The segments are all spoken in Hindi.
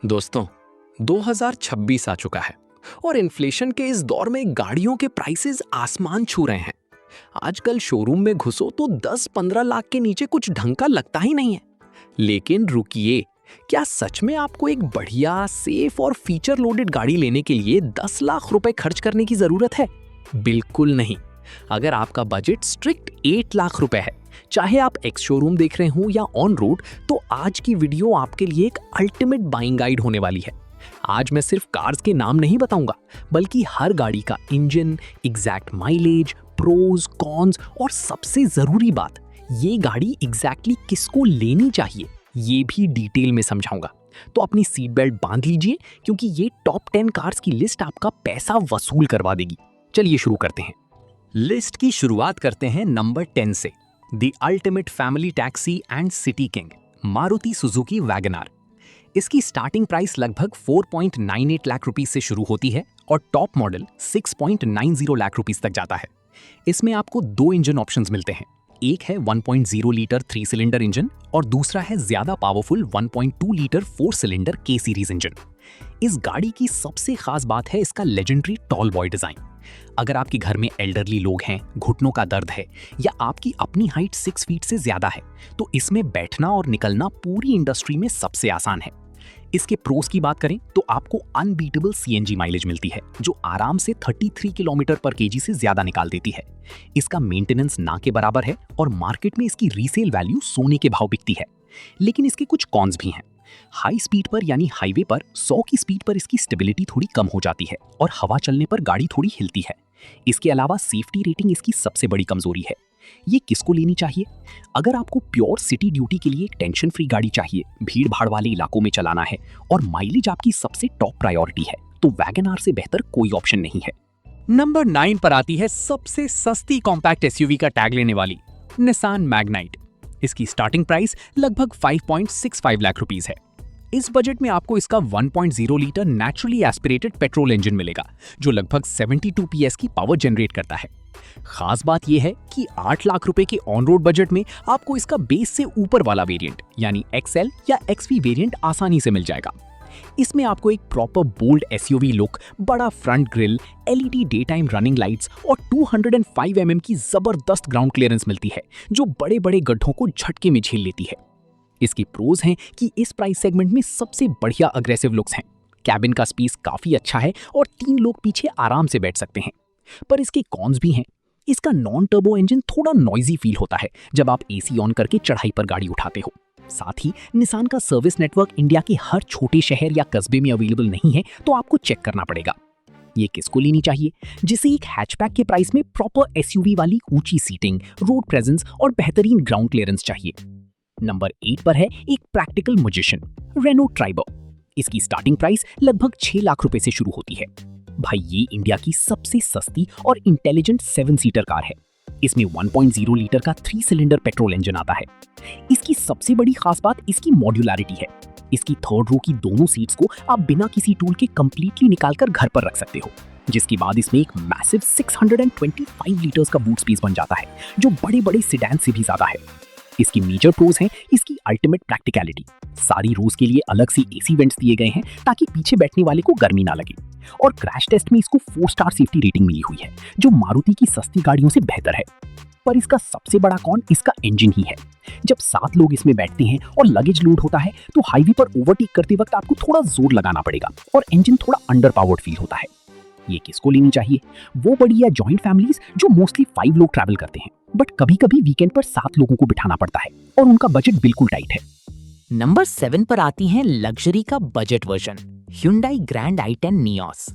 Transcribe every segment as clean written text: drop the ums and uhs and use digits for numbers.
दोस्तों, 2026 आ चुका है और इन्फ्लेशन के इस दौर में गाड़ियों के प्राइसेस आसमान छू रहे हैं। आजकल शोरूम में घुसो तो 10-15 लाख के नीचे कुछ ढंग का लगता ही नहीं है। लेकिन रुकिए, क्या सच में आपको एक बढ़िया, सेफ और फीचर लोडेड गाड़ी लेने के लिए 10 लाख रुपए खर्च करने की जरूरत है? बिल्कुल नहीं। अगर आपका बजट स्ट्रिक्ट 8 लाख रुपए है, चाहे आप एक्स शोरूम देख रहे हो या ऑन रोड, तो आज की वीडियो आपके लिए एक अल्टीमेट बाइंग गाइड होने वाली है। आज मैं सिर्फ कार्स के नाम नहीं बताऊंगा, बल्कि हर गाड़ी का engine, exact mileage, pros, cons और सबसे जरूरी बात, ये गाड़ी एग्जैक्टली किसको लेनी चाहिए, ये भी डिटेल में समझाऊंगा। तो अपनी सीट बेल्ट बांध लीजिए, क्योंकि ये टॉप 10 कार्स की लिस्ट आपका पैसा वसूल करवा देगी। चलिए शुरू करते हैं। लिस्ट की शुरुआत करते हैं नंबर 10 से। The ultimate family taxi and city king, Maruti Suzuki WagonR. इसकी स्टार्टिंग प्राइस लगभग 4.98 लाख रुपीस से शुरू होती है और टॉप मॉडल 6.90 लाख रुपीस तक जाता है। इसमें आपको दो इंजन ऑप्शंस मिलते हैं। एक है 1.0 लीटर 3 सिलेंडर इंजन और दूसरा है ज्यादा पावरफुल 1.2 लीटर 4 सिलेंडर के सीरीज इंजन। इस गाड़ी की सबसे खास बात है इसका लेजेंडरी टॉल बॉय डिजाइन। अगर आपके घर में एल्डरली लोग हैं, घुटनों का दर्द है या आपकी अपनी हाइट 6 फीट से ज्यादा है, तो इसमें बैठना और निकलना पूरी इंडस्ट्री में सबसे आसान है। इसके प्रोस की बात करें तो आपको अनबीटेबल सीएनजी माइलेज मिलती है, जो आराम से 33 किलोमीटर पर केजी से ज्यादा निकाल देती है। इसका मेंटेनेंस ना के बराबर है और मार्केट में इसकी रीसेल वैल्यू सोने के भाव बिकती है। लेकिन इसके कुछ कॉन्स भी हैं। हाई स्पीड पर यानी हाईवे पर 100 की स्पीड पर इसकी स्टेबिलिटी थोड़ी कम हो जाती है और हवा चलने पर गाड़ी थोड़ी हिलती है। इसके अलावा सेफ्टी रेटिंग इसकी सबसे बड़ी कमजोरी है। ये किसको लेनी चाहिए? अगर आपको प्योर सिटी ड्यूटी के लिए एक टेंशन फ्री गाड़ी चाहिए, भीड़ भाड़ वाले इलाकों में चलाना है और माइलेज आपकी सबसे टॉप प्रायोरिटी है, तो वैगनआर से बेहतर कोई ऑप्शन नहीं है। नंबर 9 पर आती है सबसे सस्ती कॉम्पैक्ट एसयूवी का टैग लेने वाली निसान मैग्नाइट। इसकी स्टार्टिंग प्राइस लगभग 5.65 लाख रुपीस है। इस बजट में आपको इसका 1.0 litre naturally aspirated petrol engine मिलेगा, जो लगभग 72 पीएस की पावर जनरेट करता है। खास बात यह है कि 8 लाख रुपए के ऑन रोड बजट में आपको इसका बेस से ऊपर वाला वेरिएंट यानी एक्सएल या एक्सवी वेरिएंट आसानी से मिल जाएगा। इसमें आपको एक प्रॉपर बोल्ड एसयूवी लुक, बड़ा front grille, LED day time running lights और 205 mm की जबरदस्त ग्राउंड क्लियरेंस मिलती है, जो बड़े बड़े गड्ढों को झटके में झेल लेती है। इसकी प्रोज हैं कि इस प्राइस सेगमेंट में सबसे बढ़िया अग्रेसिव लुक्स हैं। कैबिन का स्पेस काफी अच्छा है और 3 लोग पीछे आराम से बैठ सकते हैं। पर इसके कॉन्स भी हैं। इसका नॉन टर्बो इंजन थोड़ा नॉइजी फील होता है जब आप एसी ऑन करके चढ़ाई पर गाड़ी उठाते हो। साथ ही निसान का सर्विस नेटवर्क इंडिया के हर छोटे शहर या कस्बे में अवेलेबल नहीं है, तो आपको चेक करना पड़ेगा। ये किसको लेनी चाहिए? जिसे एक हैचबैक के प्राइस में प्रॉपर एसयूवी वाली ऊंची सीटिंग, रोड प्रेजेंस और बेहतरीन ग्राउंड क्लियरेंस चाहिए। नंबर 8 पर है एक प्रैक्टिकल मैजिशियन, रेनो ट्राइबर। इसकी स्टार्टिंग प्राइस लगभग 6 लाख रुपए से शुरू होती है। भाई, ये इंडिया की सबसे सस्ती और इंटेलिजेंट 7 सीटर कार है। इसमें 1.0 लीटर का 3 सिलेंडर पेट्रोल इंजन आता है। इसकी सबसे बड़ी खास बात इसकी मॉड्यूलैरिटी है। इसकी थर्ड रो की दोनों सीट्स को आप बिना किसी टूल के कंप्लीटली निकालकर घर पर रख सकते हो, जिसके बाद इसमें एक मैसिव 625 लीटर्स का बूट स्पेस बन जाता है, जो बड़े बड़े सेडान से भी ज्यादा है। इसकी मेजर प्रोज हैं इसकी अल्टीमेट प्रैक्टिकलिटी। सारी रोज के लिए अलग से एसी वेंट्स दिए गए हैं ताकि पीछे बैठने वाले को गर्मी ना लगे। और क्रैश टेस्ट में इसको 4 स्टार सेफ्टी रेटिंग मिली हुई है, जो मारुति की सस्ती गाड़ियों से बेहतर है। पर इसका सबसे बड़ा कॉन इसका इंजन ही है। जब 7 लोग इसमें बैठते हैं और लगेज लोड होता है, तो हाईवे पर ओवरटेक करते वक्त आपको थोड़ा जोर लगाना पड़ेगा और इंजन थोड़ा अंडर पावर्ड फील होता है। ये किसको लेनी चाहिए? वो बड़ी या जॉइंट फैमिलीज जो मोस्टली 5 लोग ट्रैवल करते हैं, बट कभी कभी वीकेंड पर 7 लोगों को बिठाना पड़ता है और उनका बजट बिल्कुल टाइट है। नंबर 7 पर आती है लग्जरी का budget version, Hyundai grand i10 Nios.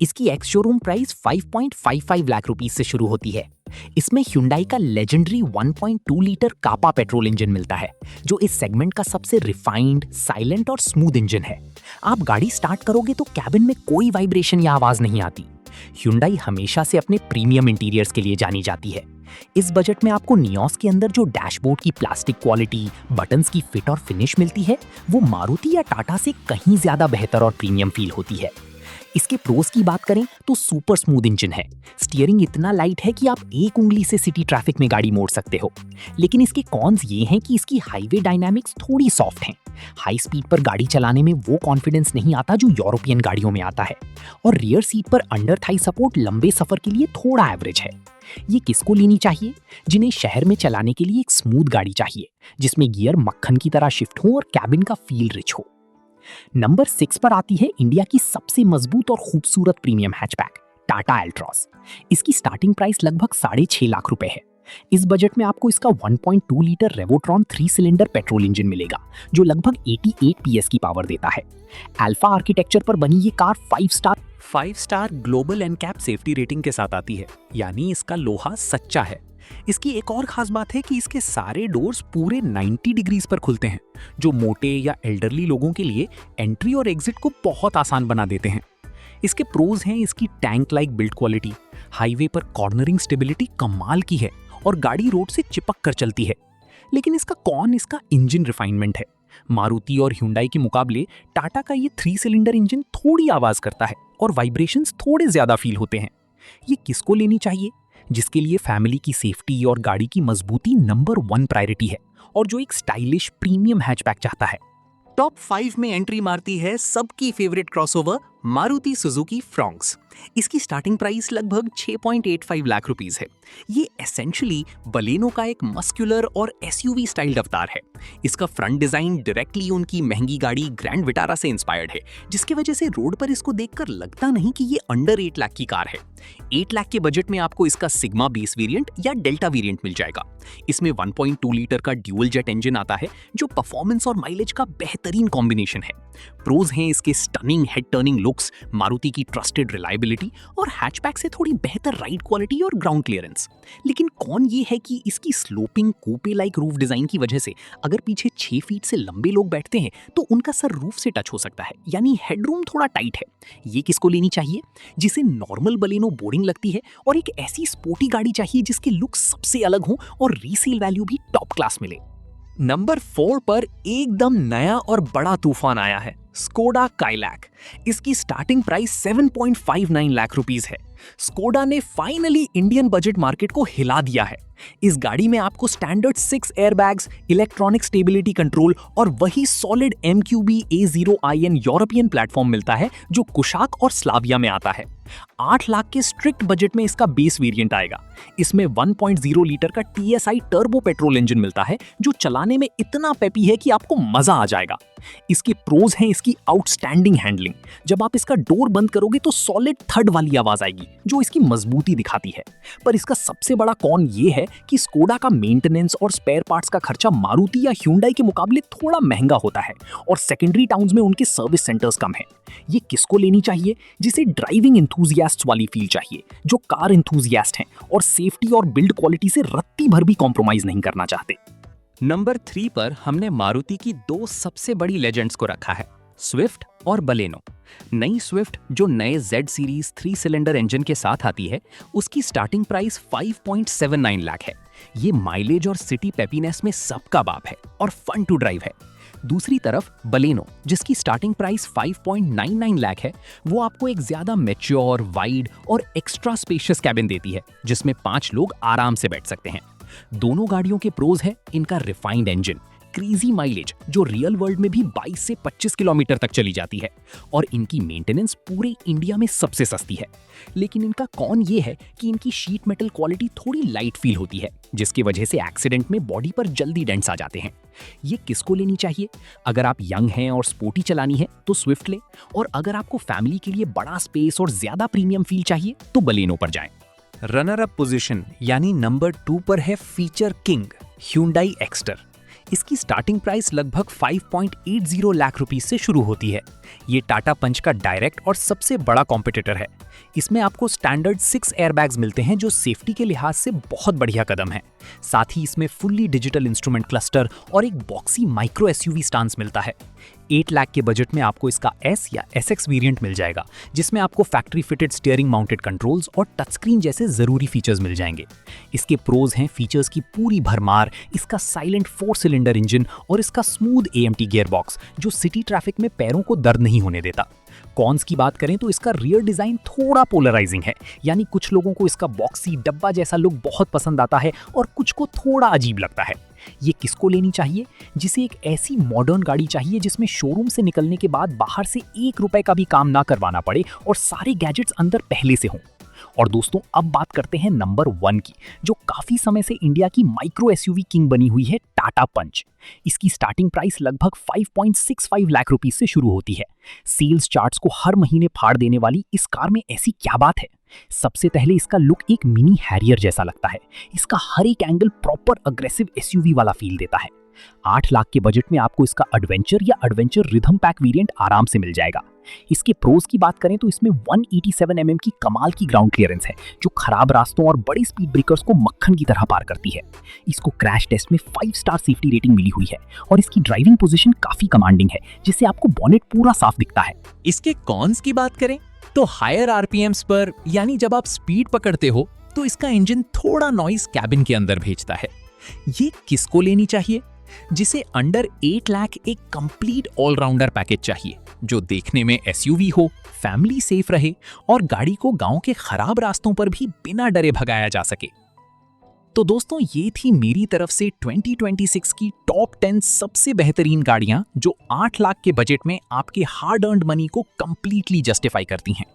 इसकी ex showroom price 5.55 lakh rupees से शुरू होती है। इसमें Hyundai का legendary 1.2 litre kappa petrol engine मिलता है, जो इस सेगमेंट का सबसे रिफाइंड, साइलेंट और स्मूथ इंजन है। आप गाड़ी स्टार्ट करोगे तो कैबिन में कोई वाइब्रेशन या आवाज नहीं आती। Hyundai हमेशा से अपने प्रीमियम इंटीरियर्स के लिए जानी जाती है। इस बजट में आपको नियोस के अंदर जो डैशबोर्ड की प्लास्टिक क्वालिटी, बटन्स की फिट और फिनिश मिलती है, वो मारुति या टाटा से कहीं ज्यादा बेहतर और प्रीमियम फील होती है। इसके प्रोज की बात करें तो सुपर स्मूथ इंजन है, स्टीयरिंग इतना लाइट है कि आप एक उंगली से सिटी ट्रैफिक में गाड़ी मोड़ सकते हो। लेकिन इसके कॉन्स ये हैं कि इसकी हाईवे डायनामिक्स थोड़ी सॉफ्ट हैं। हाई स्पीड पर गाड़ी चलाने में वो कॉन्फिडेंस नहीं आता जो यूरोपियन गाड़ियों में आता है, और रियर सीट पर अंडर थाई सपोर्ट लंबे सफर के लिए थोड़ा एवरेज है। ये किसको लेनी चाहिए? जिन्हें शहर में चलाने के लिए एक स्मूथ गाड़ी चाहिए, जिसमें गियर मक्खन की तरह शिफ्ट हो और कैबिन का फील रिच हो। नंबर 6 पर आती है इंडिया की सबसे मजबूत और खूबसूरत प्रीमियम हैचबैक, टाटा एल्ट्रॉस। इसकी स्टार्टिंग प्राइस लगभग 6.5 लाख रुपए है। इस बजट में आपको इसका 1.2 litre Revotron 3 cylinder petrol engine मिलेगा, जो लगभग 88 PS की पावर देता है। अल्फा आर्किटेक्चर पर बनी ये car 5 star global NCAP safety rating के साथ आती है, यानी इसका लोहा सच्चा है। इसकी एक और खास बात है कि इसके सारे डोर्स पूरे 90 डिग्रीज पर खुलते हैं, जो मोटे या एल्डरली लोगों के लिए एंट्री और एग्जिट को बहुत आसान बना देते हैं। इसके प्रोज हैं इसकी tank like build quality, highway पर कॉर्नरिंग स्टेबिलिटी कमाल की है और गाड़ी रोड से चिपक कर चलती है। लेकिन इसका कौन इसका इंजन रिफाइनमेंट है। मारुति और ह्युंडई के मुकाबले टाटा का ये 3 सिलेंडर इंजन थोड़ी आवाज करता है और वाइब्रेशंस थोड़े ज्यादा फील होते हैं। ये किसको लेनी चाहिए? जिसके लिए फैमिली की सेफ्टी और गाड़ी की मजबूती नंबर 1 प्रायोरिटी है, और जो एक स्टाइलिश प्रीमियम हैचबैक चाहता है। टॉप 5 में एंट्री मारती है सबकी favourite crossover Maruti Suzuki Fronx. इसकी स्टार्टिंग प्राइस लगभग 6.85 लाख रुपीस है। ये एसेंशियली बलेनो का एक मस्कुलर और एसयूवी स्टाइल्ड अवतार है। इसका फ्रंट डिजाइन डायरेक्टली उनकी महंगी गाड़ी ग्रैंड विटारा से इंस्पायर्ड है, जिसकी वजह से रोड पर इसको देखकर लगता नहीं कि ये अंडर 8 लाख की कार है। 8 लाख के बजट में आपको इसका सिग्मा बेस वेरिएंट या डेल्टा वेरिएंट मिल जाएगा। इसमें 1.2 लीटर का ड्यूल जेट इंजन आता है, जो परफॉर्मेंस और माइलेज का बेहतरीन कॉम्बिनेशन है। प्रोज हैं इसके stunning head turning looks, Maruti की ट्रस्टेड रिलायबिलिटी और हैचबैक से थोड़ी बेहतर राइड क्वालिटी और ग्राउंड क्लियरेंस। लेकिन कौन ये है कि इसकी स्लोपिंग कूपे लाइक रूफ डिजाइन की वजह से अगर पीछे 6 फीट से लंबे लोग बैठते हैं तो उनका सर रूफ से टच हो सकता है, यानी हेडरूम थोड़ा टाइट है। ये किसको लेनी चाहिए? जिसे नॉर्मल बलेनो बोरिंग लगती है और एक ऐसी स्पोर्टी गाड़ी चाहिए जिसके लुक सबसे अलग हो और रीसेल वैल्यू भी टॉप क्लास मिले। नंबर 4 पर एकदम नया और बड़ा तूफान आया है, स्कोडा काइलैक। इसकी स्टार्टिंग प्राइस 7.59 लाख रुपीस है। स्कोडा ने फाइनली इंडियन बजट मार्केट को हिला दिया है। इस गाड़ी में आपको standard 6 airbags, electronic stability control और वही solid MQB A0iN European platform मिलता है जो कुशाक और स्लाविया में आता है। 8 लाख के स्ट्रिक्ट बजट में इसका बेस वेरिएंट आएगा। इसमें 1.0 लीटर का TSI टर्बो पेट्रोल इंजन मिलता है, जो चलाने में इतना पेपी है कि आपको मजा आ जाएगा। इसके प्रोज हैं इसकी आउटस्टैंडिंग हैंडलिंग। जब आप इसका डोर बंद करोगे तो सॉलिड थर्ड वाली आवाज आएगी, जो इसकी मजबूती दिखाती है। पर इसका सबसे बड़ा कॉन ये है कि स्कोडा का मेंटेनेंस और स्पेयर पार्ट्स का खर्चा मारुति या ह्युंडई के मुकाबले थोड़ा महंगा होता है, और सेकेंडरी टाउन्स में उनके सर्विस सेंटर्स कम है। ये किसको लेनी चाहिए? जिसे ड्राइविंग इंथुजियास्ट्स वाली फील चाहिए, जो कार इंथुजियास्ट हैं और सेफ्टी और बिल्ड क्वालिटी से रत्ती भर भी कॉम्प्रोमाइज नहीं करना चाहते। नंबर 3 पर हमने मारुति की 2 सबसे बड़ी लेजेंड्स को रखा है, स्विफ्ट और बलेनो। नई स्विफ्ट जो नए Z सीरीज 3 सिलेंडर इंजन के साथ आती है, उसकी स्टार्टिंग प्राइस 5.79 लाख है। ये माइलेज और सिटी पेपीनेस में सबका बाप है और फन टू ड्राइव है। दूसरी तरफ बलेनो, जिसकी स्टार्टिंग प्राइस 5.99 लाख है, वो आपको एक ज्यादा मैच्योर, वाइड और एक्स्ट्रा स्पेशियस कैबिन देती है, जिसमें 5 लोग आराम से बैठ सकते हैं। दोनों गाड़ियों के प्रोज है इनका रिफाइंड इंजन, क्रेजी माइलेज जो रियल वर्ल्ड में भी 22 से 25 किलोमीटर तक चली जाती है, और इनकी मेंटेनेंस पूरे इंडिया में सबसे सस्ती है। लेकिन इनका कौन ये है कि इनकी शीट मेटल क्वालिटी थोड़ी लाइट फील होती है, जिसकी वजह से एक्सीडेंट में बॉडी पर जल्दी डेंट्स आ जाते हैं। ये किसको लेनी चाहिए? अगर आप यंग हैं और स्पोर्टी चलानी है तो स्विफ्ट ले, और अगर आपको फैमिली के लिए बड़ा स्पेस और ज्यादा प्रीमियम फील चाहिए तो बलेनो पर जाएं। रनर अप पोजीशन यानी नंबर 2 पर है फीचर किंग ह्युंडई एक्स्टर। इसकी स्टार्टिंग प्राइस लगभग 5.80 लाख रुपीस से शुरू होती है। ये टाटा पंच का डायरेक्ट और सबसे बड़ा कॉम्पिटिटर है। इसमें आपको स्टैंडर्ड 6 एयरबैग्स मिलते हैं, जो सेफ्टी के लिहाज से बहुत बढ़िया कदम है। साथ ही इसमें फुल्ली डिजिटल इंस्ट्रूमेंट क्लस्टर और एक बॉक्सी माइक्रो SUV स्टांस मिलता है। 8 लाख के बजट में आपको इसका S या SX वेरिएंट मिल जाएगा, जिसमें आपको factory fitted steering mounted controls और टच स्क्रीन जैसे जरूरी फीचर्स मिल जाएंगे। इसके प्रोज हैं फीचर्स की पूरी भरमार, इसका साइलेंट 4 सिलेंडर इंजन और इसका स्मूथ AMT गियर बॉक्स, जो सिटी ट्रैफिक में पैरों को दर्द नहीं होने देता। कॉन्स की बात करें तो इसका रियर डिजाइन थोड़ा पोलराइजिंग है, यानी कुछ लोगों को इसका बॉक्सी डब्बा जैसा लुक बहुत पसंद आता है और कुछ को थोड़ा अजीब लगता है। ये किसको लेनी चाहिए? जिसे एक ऐसी मॉडर्न गाड़ी चाहिए जिसमें शोरूम से निकलने के बाद बाहर से 1 रुपए का भी काम ना करवाना पड़े और सारे गैजेट्स अंदर पहले से हों। और दोस्तों, अब बात करते हैं नंबर 1 की, जो काफी समय से इंडिया की माइक्रो एसयूवी किंग बनी हुई है, टाटा पंच। इसकी स्टार्टिंग प्राइस लगभग 5.65 लाख रुपीस से शुरू होती है। सेल्स चार्ट्स को हर महीने फाड़ देने वाली इस कार में ऐसी क्या बात है? सबसे पहले इसका लुक एक मिनी हैरियर जैसा लगता है। इसका हर एक एंगल प्रॉपर अग्रेसिव एसयूवी वाला फील देता है। 8 लाख के बजट में आपको इसका एडवेंचर या एडवेंचर रिदम पैक वेरिएंट आराम से मिल जाएगा। इसके प्रोज की बात करें तो इसमें 187 mm की कमाल की ग्राउंड क्लियरेंस है, जो खराब रास्तों और बड़े स्पीड ब्रेकर्स को मक्खन की तरह पार करती है। इसको क्रैश टेस्ट में 5 स्टार सेफ्टी रेटिंग मिली हुई है और इसकी ड्राइविंग पोजीशन काफी कमांडिंग है, जिससे आपको बॉनेट पूरा साफ दिखता है। इसके कॉन्स की बात करें तो हायर आरपीएम्स पर, यानी जब आप स्पीड पकड़ते हो तो इसका इंजन थोड़ा नॉइस कैबिन के अंदर भेजता है। ये किसको लेनी चाहिए? जिसे अंडर 8 लाख एक कंप्लीट ऑलराउंडर पैकेज चाहिए, जो देखने में एसयूवी हो, फैमिली सेफ रहे और गाड़ी को गांव के खराब रास्तों पर भी बिना डरे भगाया जा सके। तो दोस्तों, ये थी मेरी तरफ से 2026 की टॉप 10 सबसे बेहतरीन गाड़ियां जो 8 लाख के बजट में आपके हार्ड अर्न्ड मनी को कंप्लीटली जस्टिफाई करती हैं।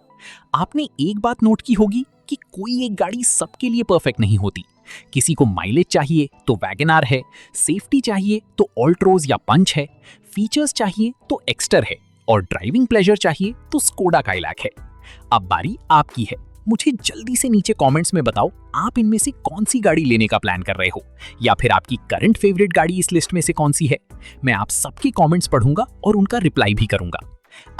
आपने एक बात नोट की होगी कि कोई एक गाड़ी सबके लिए परफेक्ट नहीं होती। किसी को माइलेज चाहिए तो वैगनआर है, सेफ्टी चाहिए तो ऑल्ट्रोज या पंच है, फीचर्स चाहिए तो एक्स्टर है और ड्राइविंग प्लेजर चाहिए तो स्कोडा काइलैक है। अब बारी आपकी है। मुझे जल्दी से नीचे कमेंट्स में बताओ, आप इनमें से कौन सी गाड़ी लेने का प्लान कर रहे हो, या फिर आपकी करंट फेवरेट गाड़ी इस लिस्ट में से कौन सी है। मैं आप सबके कमेंट्स पढ़ूंगा और उनका रिप्लाई भी करूंगा।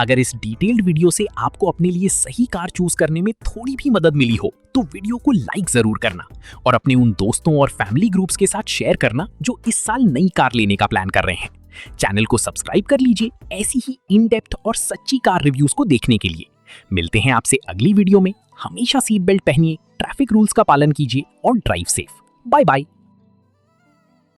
अगर इस डिटेल्ड वीडियो से आपको अपने लिए सही कार चूज करने में थोड़ी भी मदद मिली हो तो वीडियो को लाइक जरूर करना और अपने उन दोस्तों और फैमिली ग्रुप्स के साथ शेयर करना जो इस साल नई कार लेने का प्लान कर रहे हैं। चैनल को सब्सक्राइब कर लीजिए ऐसी ही इन डेप्थ और सच्ची कार रिव्यूज को देखने के लिए। मिलते हैं आपसे अगली वीडियो में। हमेशा सीट बेल्ट पहनिए, ट्रैफिक रूल्स का पालन कीजिए और ड्राइव सेफ। Bye bye.